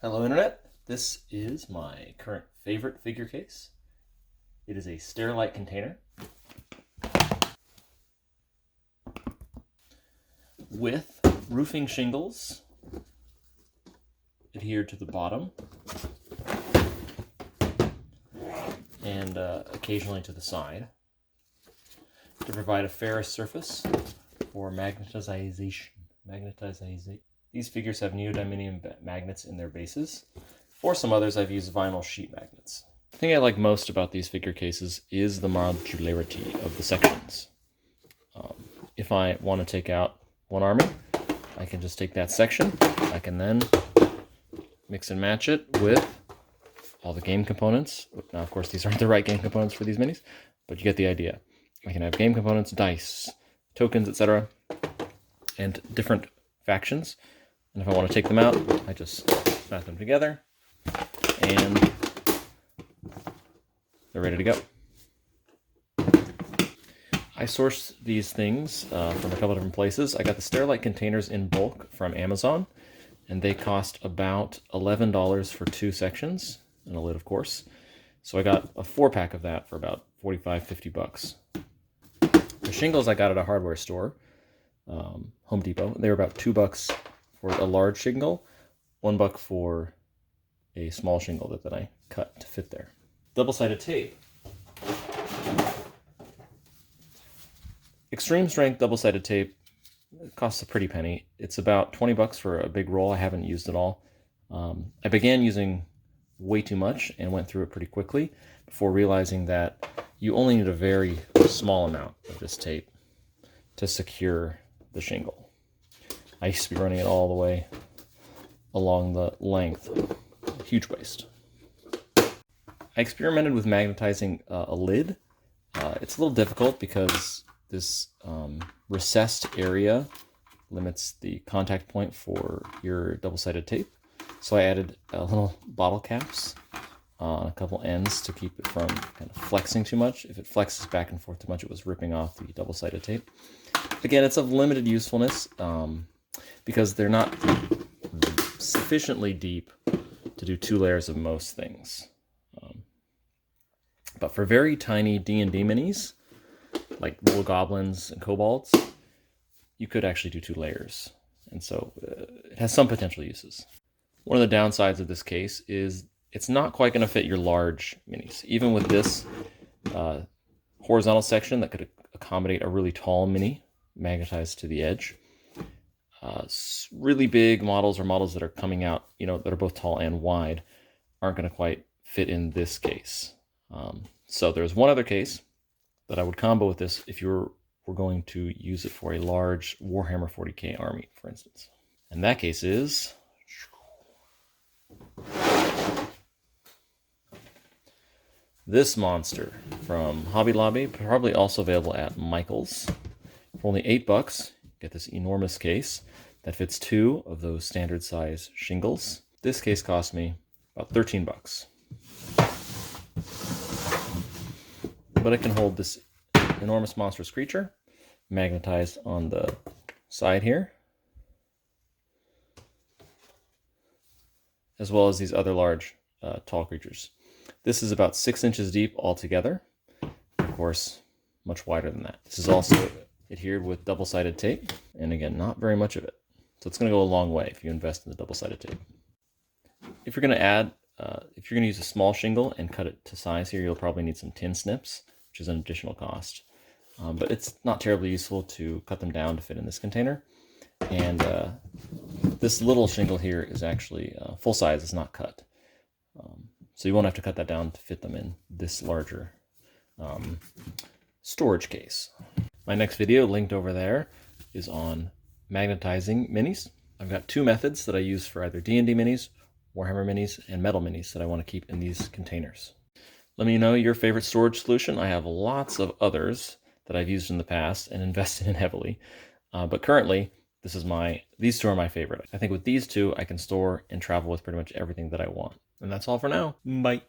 Hello Internet, this is my current favorite figure case. It is a Sterilite container with roofing shingles adhered to the bottom and occasionally to the side to provide a ferrous surface for magnetization. These figures have neodymium magnets in their bases. For some others, I've used vinyl sheet magnets. The thing I like most about these figure cases is the modularity of the sections. If I want to take out one army, I can just take that section. I can then mix and match it with all the game components. Now, of course, these aren't the right game components for these minis, but you get the idea. I can have game components, dice, tokens, etc., and different factions. And if I want to take them out, I just snap them together and they're ready to go. I sourced these things from a couple different places. I got the Sterilite containers in bulk from Amazon, and they cost about $11 for 2 sections and a lid, of course. So I got a 4-pack of that for about $45-50. The shingles I got at a hardware store, Home Depot. They were about $2 for a large shingle, $1 for a small shingle that I cut to fit there. Double-sided tape. Extreme strength double-sided tape costs a pretty penny. It's about $20 for a big roll. I haven't used it all. I began using way too much and went through it pretty quickly before realizing that you only need a very small amount of this tape to secure the shingle. I used to be running it all the way along the length. Huge waste. I experimented with magnetizing a lid. It's a little difficult because this recessed area limits the contact point for your double-sided tape. So I added little bottle caps on a couple ends to keep it from kind of flexing too much. If it flexes back and forth too much, it was ripping off the double-sided tape. Again, it's of limited usefulness because they're not sufficiently deep to do 2 layers of most things. But for very tiny D&D minis, like little goblins and kobolds, you could actually do 2 layers. And so it has some potential uses. One of the downsides of this case is it's not quite going to fit your large minis. Even with this horizontal section that could accommodate a really tall mini magnetized to the edge. Really big models or models that are coming out, that are both tall and wide, aren't going to quite fit in this case. So there's one other case that I would combo with this if you were going to use it for a large Warhammer 40k army, for instance. And that case is this monster from Hobby Lobby, probably also available at Michael's. For only $8, get this enormous case that fits 2 of those standard size shingles. This case cost me about $13. But it can hold this enormous monstrous creature magnetized on the side here, as well as these other large tall creatures. This is about 6 inches deep altogether. Of course, much wider than that. This is also adhered with double-sided tape, and again, not very much of it. So it's going to go a long way if you invest in the double-sided tape. If you're going to use a small shingle and cut it to size here, you'll probably need some tin snips, which is an additional cost. But it's not terribly useful to cut them down to fit in this container. And this little shingle here is actually full size, it's not cut. So you won't have to cut that down to fit them in this larger storage case. My next video, linked over there, is on magnetizing minis. I've got 2 methods that I use for either D&D minis, Warhammer minis, and metal minis that I want to keep in these containers. Let me know your favorite storage solution. I have lots of others that I've used in the past and invested in heavily. But currently, these 2 are my favorite. I think with these 2, I can store and travel with pretty much everything that I want. And that's all for now. Bye.